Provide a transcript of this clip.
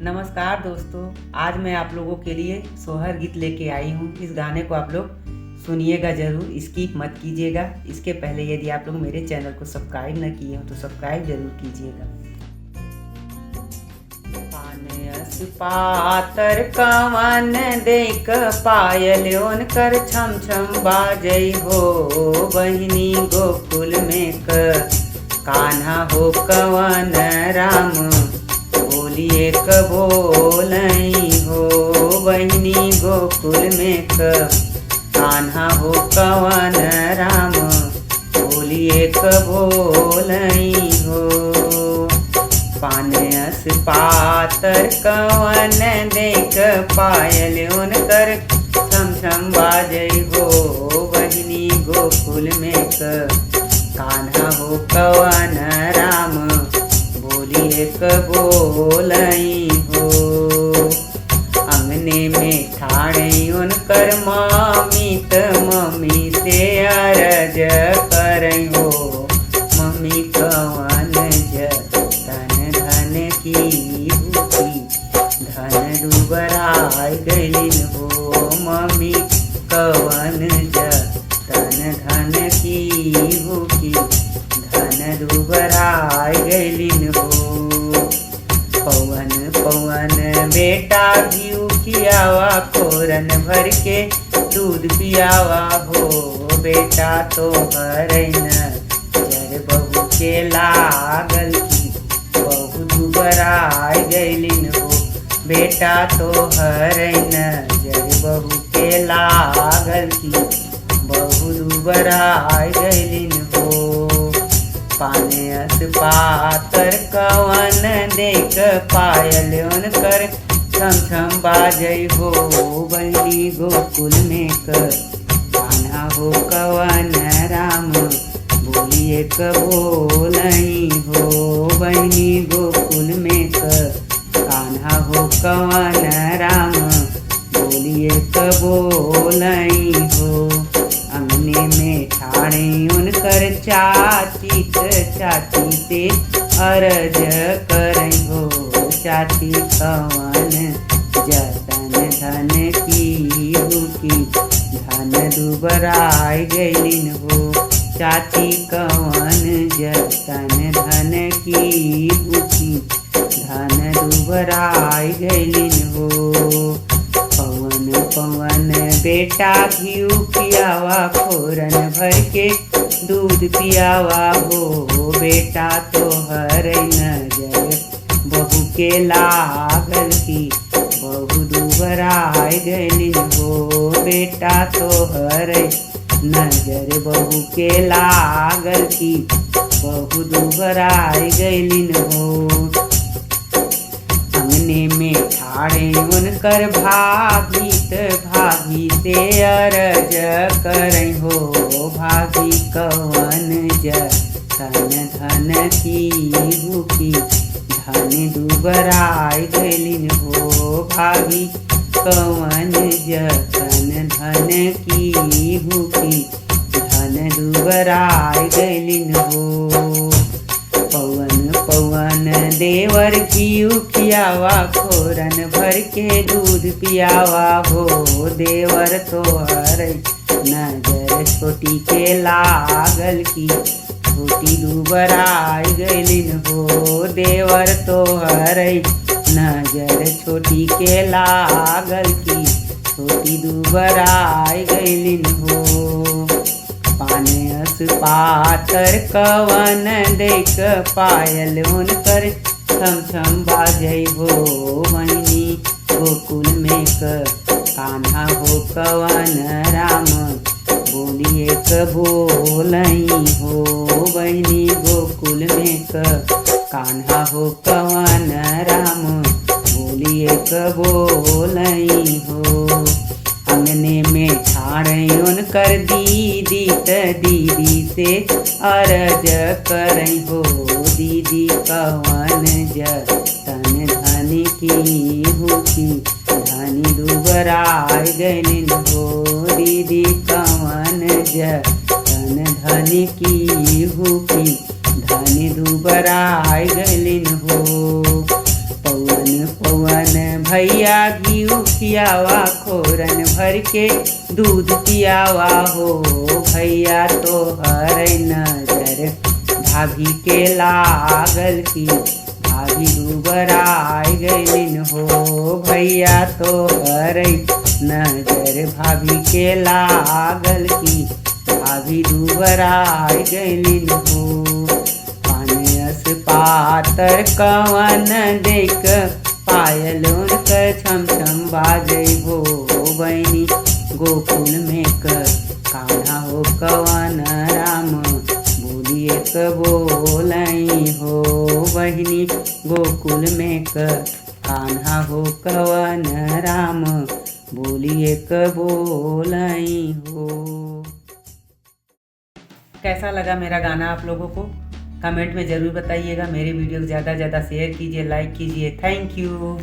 नमस्कार दोस्तों, आज मैं आप लोगों के लिए सोहर गीत लेके आई हूँ। इस गाने को आप लोग सुनिएगा ज़रूर, स्किप मत कीजिएगा। इसके पहले यदि आप लोग मेरे चैनल को सब्सक्राइब न किए हो तो सब्सक्राइब जरूर कीजिएगा। पानस पातर कवन देख पायल उनकर छम छम बाजई हो। बहिनी गोकुल में कान्हा हो कवन राम बोलिए बोलई हो। बहिनी गोकुल में कान्हा हो कवन राम बोलिए बोलई हो। पानस पातर कवन देख पायल उनकर छम छम बाजई हो। बहिनी गोकुल में कान्हा हो कवन राम बोलिए बोलई हो। अंगने में ठाणे उनकर मम्मी से अरज करई हो। मम्मी कवन जतन धन की भूखी धन दुबराय गईलिन हो। मम्मी कवन जतन धन की भूखी धन दुबराय गईलिन हो। पवन पवन बेटा घिउ खियावा खोरन भर के दूध पियावा हो। बेटा तो हरैन जर बहू के लागल की बहू दुबराय गईलिन हो। बेटा तो हरैन जर बहू के लागल की बहू दुबराय गईलिन हो। पानस पातर कवन देख पायल उनकर छम छम बाजई हो। बहिनी गोकुल में कान्हा हो कवन राम बोलिए बोलई हो। बहिनी गोकुल में कान्हा हो कवन राम बोलिए बोलई हो। अंगने में ठाणे उनकर चाची से अरज करई हो। चाची कवन जतन धन की भूखी धन दुबराय गईलिन हो। चाची कवन जतन धन की भूखी धन दुबराय गईलिन हो। पवन पवन बेटा घिउ पियावा खोरन भर के दूध पियावा हो। बेटा तो हरैन जर बहू के लागल की बहू दुबराय गईलिन हो। बेटा तो हरैन जर बहू के लागल की बहू दुबराय गईलिन हो। अंगने में ठाणे उनकर भाभी से अरज करई हो। भाभी कवन जतन धन की भूखी धन दुबराय गईलिन हो। भाभी कवन जतन धन की भूखी धन दुबराय गईलिन हो। पवन पवन देवर घिउ खियावा खोरन भर के दूध पियावा हो। देवर तो हरै नजर छोटी के लागल की छोटी दुबराय गईलिन हो। देवर तो हरै नजर छोटी के लागल की छोटी दुबराय गईलिन हो। पानस पातर कवन देख पायल उनकर छम छम बाजई हो। बहिनी गोकुल में कान्हा हो कवन राम बोलिए बोलई हो। बहिनी गोकुल में कान्हा हो कवन राम बोलिए बोलई हो। अंगने में ठाणे उनकर दीदी से अरज करई हो। दीदी कवन जतन धन की भूखी धनी दुबराय गईलिन हो। दीदी कवन जतन धन की भूखी धन पानी दुबराय गलिन हो। पवन पवन भैया घीऊ पियावा, खोरन भर के दूध पियावा हो। भैया तो हर नजर भाभी के लागल की, भाभी दुबराय गलिन हो। भैया तो हर नजर भाभी के लागल की, भाभी दुबराय गलिन हो। पानियस पातर कवन देख, पायलों क छम छम बाजे हो। बहनी गोकुल में कान्हा हो कवन राम, बोलिए क बोलई हो। बहनी गोकुल में कान्हा हो कवन राम, बोलिए क बोलई हो। कैसा लगा मेरा गाना आप लोगों को कमेंट में ज़रूर बताइएगा। मेरे वीडियो को ज़्यादा से ज़्यादा शेयर कीजिए, लाइक कीजिए। Thank you.